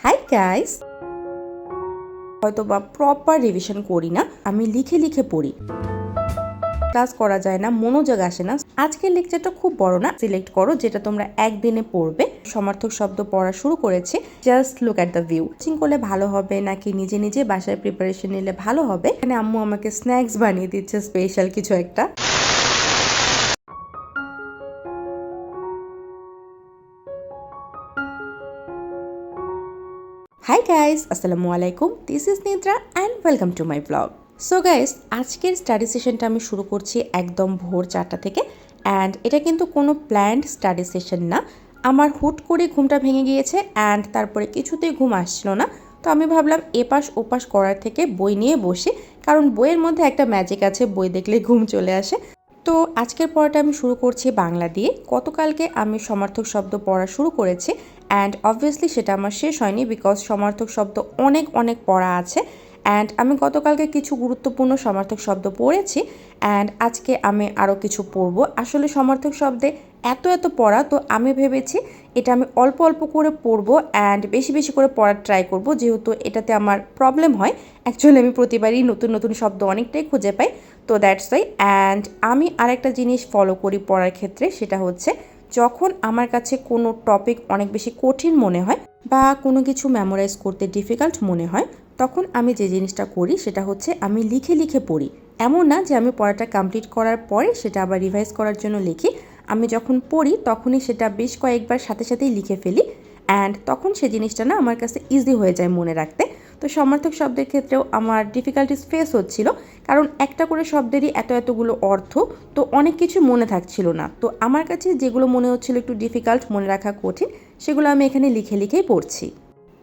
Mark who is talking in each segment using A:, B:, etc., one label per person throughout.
A: Hi guys, হয়তো বা proper revision করি না, আমি লিখে লিখে পড়ি, ক্লাস করা যায় না, মনোযোগ আসে না। আজকের লেকচারটা খুব বড় না, সিলেক্ট করো যেটা তোমরা একদিনে পড়বে। সমার্থক শব্দ পড়া শুরু করেছি। Just look at the view. Coaching করলে ভালো হবে নাকি নিজে নিজে বাসায় প্রিপারেশন নিলে ভালো হবে? এখানে আম্মু আমাকে স্ন্যাক্স বানিয়ে দিচ্ছে, স্পেশাল কিছু একটা। হাই গাইস, আসসালামু আলাইকুম। দিস ইজ নিদ্রা and welcome to my blog. So guys, আজকের স্টাডি সেশনটা আমি শুরু করছি একদম ভোর 4টা থেকে। অ্যান্ড এটা কিন্তু কোনো প্ল্যান্ড স্টাডি সেশন না। আমার হুট করে ঘুমটা ভেঙে গিয়েছে অ্যান্ড তারপরে কিছুতেই ঘুম আসছিল না। তো আমি ভাবলাম এপাশ ওপাশ করার থেকে বই নিয়ে বসি, কারণ বইয়ের মধ্যে একটা ম্যাজিক আছে, বই দেখলে ঘুম চলে আসে। তো আজকের পড়াটা আমি শুরু করছি বাংলা দিয়ে। গতকালকে আমি সমার্থক শব্দ পড়া শুরু করেছি অ্যান্ড অবভিয়াসলি সেটা আমার শেষ হয়নি, বিকজ সমার্থক শব্দ অনেক অনেক পড়া আছে। অ্যান্ড আমি গতকালকে কিছু গুরুত্বপূর্ণ সমার্থক শব্দ পড়েছি অ্যান্ড আজকে আমি আরও কিছু পড়ব। আসলে সমার্থক শব্দে এত এত পড়া, তো আমি ভেবেছি এটা আমি অল্প অল্প করে পড়বো অ্যান্ড বেশি বেশি করে পড়ার ট্রাই করব, যেহেতু এটাতে আমার প্রবলেম হয়। অ্যাকচুয়ালি আমি প্রতিবারই নতুন নতুন শব্দ অনেকটাই খুঁজে পাই, তো দ্যাটস ওয়াই। অ্যান্ড আমি আরেকটা জিনিস ফলো করি পড়ার ক্ষেত্রে, সেটা হচ্ছে যখন আমার কাছে কোনো টপিক অনেক বেশি কঠিন মনে হয় বা কোনো কিছু মেমোরাইজ করতে ডিফিকাল্ট মনে হয়, তখন আমি যে জিনিসটা করি সেটা হচ্ছে আমি লিখে লিখে পড়ি। এমন না যে আমি পড়াটা কমপ্লিট করার পরে সেটা আবার রিভাইজ করার জন্য লিখি। আমি যখন পড়ি তখনই সেটা বেশ কয়েকবার সাথে সাথেই লিখে ফেলি অ্যান্ড তখন সে জিনিসটা না আমার কাছে ইজি হয়ে যায় মনে রাখতে। তো সমার্থক শব্দের ক্ষেত্রেও আমার ডিফিকাল্টিস ফেস হচ্ছিল, কারণ একটা করে শব্দেরই এত এতগুলো অর্থ, তো অনেক কিছু মনে থাকছিল না। তো আমার কাছে যেগুলো মনে হচ্ছিল একটু ডিফিকাল্ট, মনে রাখা কঠিন, সেগুলো আমি এখানে লিখে লিখেই পড়ছি।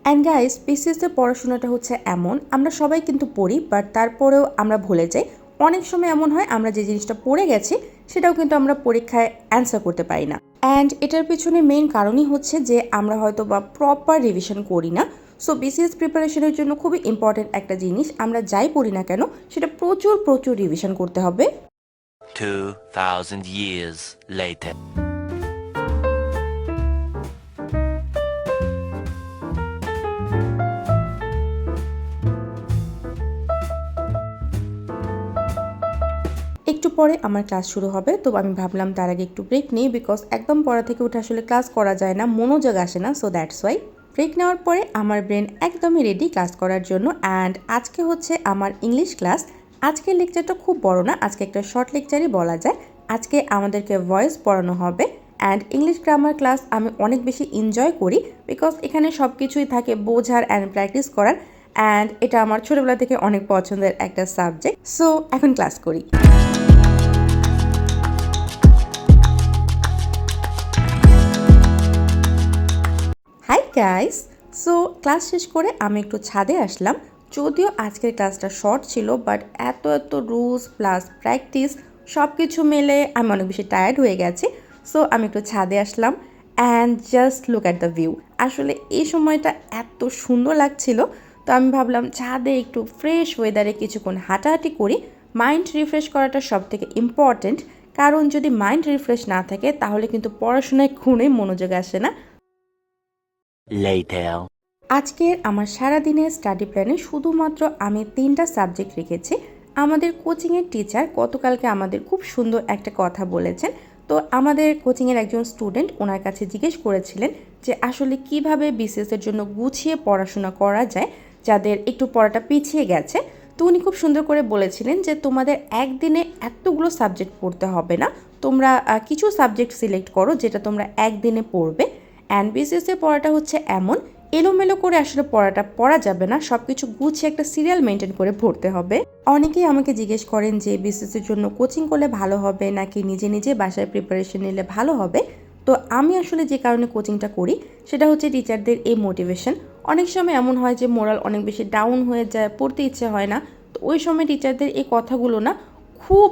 A: অ্যান্ড গাইস, বিসিএসের পড়াশোনাটা হচ্ছে এমন, আমরা সবাই কিন্তু পড়ি, বাট তারপরেও আমরা ভুলে যাই। অনেক সময় এমন হয় আমরা যে জিনিসটা পড়ে গেছি সেটাও কিন্তু আমরা পরীক্ষায় অ্যান্সার করতে পারি না। অ্যান্ড এটার পিছনে মেইন কারণই হচ্ছে যে আমরা হয়তো বা প্রপার রিভিশন করি না। সো বিসিএস প্রিপারেশনের জন্য খুবই ইম্পর্টেন্ট একটা জিনিস, আমরা যাই পড়ি না কেন সেটা প্রচুর প্রচুর রিভিশন করতে হবে।
B: 2000 years later.
A: একটু পরে আমার ক্লাস শুরু হবে, তো আমি ভাবলাম তার আগে একটু ব্রেক নিই, বিকজ একদম পড়া থেকে উঠে আসলে ক্লাস করা যায় না, মনোযোগ আসে না। সো দ্যাটস ওয়াই ব্রেক নেওয়ার পরে আমার ব্রেন একদমই রেডি ক্লাস করার জন্য। অ্যান্ড আজকে হচ্ছে আমার ইংলিশ ক্লাস। আজকের লেকচারটা খুব বড় না, আজকে একটা শর্ট লেকচারই বলা যায়। আজকে আমাদেরকে ভয়েস পড়ানো হবে অ্যান্ড ইংলিশ গ্রামার ক্লাস আমি অনেক বেশি এনজয় করি, বিকজ এখানে সব কিছুই থাকে বোঝার অ্যান্ড প্র্যাকটিস করার। অ্যান্ড এটা আমার ছোটোবেলা থেকে অনেক পছন্দের একটা সাবজেক্ট। সো এখন ক্লাস করি। হাই গাইস, সো ক্লাস শেষ করে আমি একটু ছাদে আসলাম। যদিও আজকের ক্লাসটা শর্ট ছিল, বাট এত এত রুলস প্লাস প্র্যাকটিস সব কিছু মিলে আমি অনেক বেশি টায়ার্ড হয়ে গেছি। সো আমি একটু ছাদে আসলাম and just look at the view. আসলে এই সময়টা এত সুন্দর লাগছিল, তো আমি ভাবলাম ছাদে একটু ফ্রেশ ওয়েদারে কিছুক্ষণ হাঁটাহাঁটি করি। মাইন্ড রিফ্রেশ করাটা সব থেকে ইম্পর্টেন্ট, কারণ যদি মাইন্ড রিফ্রেশ না থাকে তাহলে কিন্তু পড়াশোনায় খুনেই মনোযোগ আসে না।
B: Later.
A: আজকের আমার সারাদিনের স্টাডি প্ল্যানে শুধুমাত্র আমি 3টা সাবজেক্ট রেখেছি। আমাদের কোচিংয়ের টিচার গতকালকে আমাদের খুব সুন্দর একটা কথা বলেছেন। তো আমাদের কোচিংয়ের একজন স্টুডেন্ট ওনার কাছে জিজ্ঞেস করেছিলেন যে আসলে কিভাবে বিসিএসের জন্য গুছিয়ে পড়াশোনা করা যায় যাদের একটু পড়াটা পিছিয়ে গেছে। তো উনি খুব সুন্দর করে বলেছিলেন যে তোমাদের একদিনে এতগুলো সাবজেক্ট পড়তে হবে না, তোমরা কিছু সাবজেক্ট সিলেক্ট করো যেটা তোমরা একদিনে পড়বে। অ্যান্ড বিসিএসের পড়াটা হচ্ছে এমন, এলোমেলো করে আসলে পড়াটা পড়া যাবে না, সব কিছু গুছিয়ে একটা সিরিয়াল মেনটেন করে পড়তে হবে। অনেকেই আমাকে জিজ্ঞেস করেন যে বিসিএসের জন্য কোচিং করলে ভালো হবে নাকি নিজে নিজে বাসায় প্রিপারেশন নিলে ভালো হবে। তো আমি আসলে যে কারণে কোচিংটা করি সেটা হচ্ছে টিচারদের এই মোটিভেশন। অনেক সময় এমন হয় যে মোরাল অনেক বেশি ডাউন হয়ে যায়, পড়তে ইচ্ছে হয় না, তো ওই সময় টিচারদের এই কথাগুলো না খুব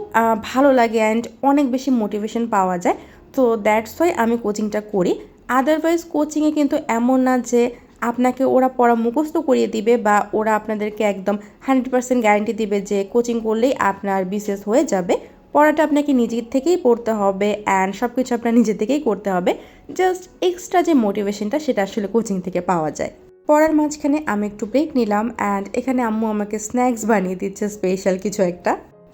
A: ভালো লাগে অ্যান্ড অনেক বেশি মোটিভেশন পাওয়া যায়। তো দ্যাটস ওয়াই আমি কোচিংটা করি। আদারওয়াইজ কোচিংয়ে কিন্তু এমন না যে আপনাকে ওরা পড়া মুখস্থ করিয়ে দিবে বা ওরা আপনাদেরকে একদম 100% গ্যারান্টি দিবে যে কোচিং করলেই আপনার বিসিএস হয়ে যাবে। পড়াটা আপনাকে নিজের থেকেই পড়তে হবে অ্যান্ড সব কিছু আপনার নিজে থেকেই করতে হবে। জাস্ট এক্সট্রা যে মোটিভেশনটা সেটা আসলে কোচিং থেকে পাওয়া যায়। পড়ার মাঝখানে আমি একটু ব্রেক নিলাম অ্যান্ড এখানে আম্মু আমাকে স্ন্যাক্স বানিয়ে দিচ্ছে স্পেশাল কিছু একটা।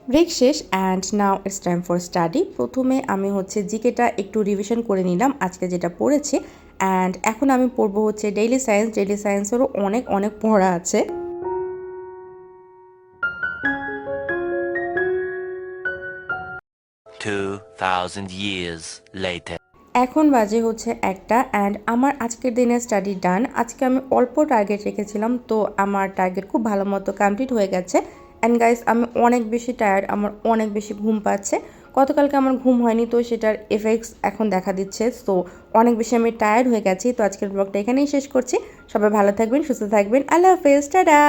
A: ব্রেক শেষ and now it's time for study. প্রথমে আমি হচ্ছে জিকেটা একটু রিভিশন করে নিলাম আজকে যেটা পড়েছি, অ্যান্ড এখন আমি পড়বো হচ্ছে ডেইলি সায়েন্স। ডেইলি সায়েন্সেরও অনেক অনেক পড়া আছে।
B: 2,000 years later.
A: এখন বাজে হচ্ছে একটা অ্যান্ড আমার আজকের দিনের স্টাডি ডান। আজকে আমি অল্প টার্গেট রেখেছিলাম, তো আমার টার্গেট খুব ভালো মতো কমপ্লিট হয়ে গেছে। অ্যান্ড গাইস, আমি অনেক বেশি টায়ার্ড, আমার অনেক বেশি ঘুম পাচ্ছে। গতকালকে আমার ঘুম হয়নি, তো সেটার এফেক্টস এখন দেখা দিচ্ছে। তো অনেক বেশি আমি টায়ার্ড হয়ে গেছি। তো আজকের ব্লগটা এখানেই শেষ করছি। সবাই ভালো থাকবেন, সুস্থ থাকবেন। আল্লাহ হাফেজ, টাটা।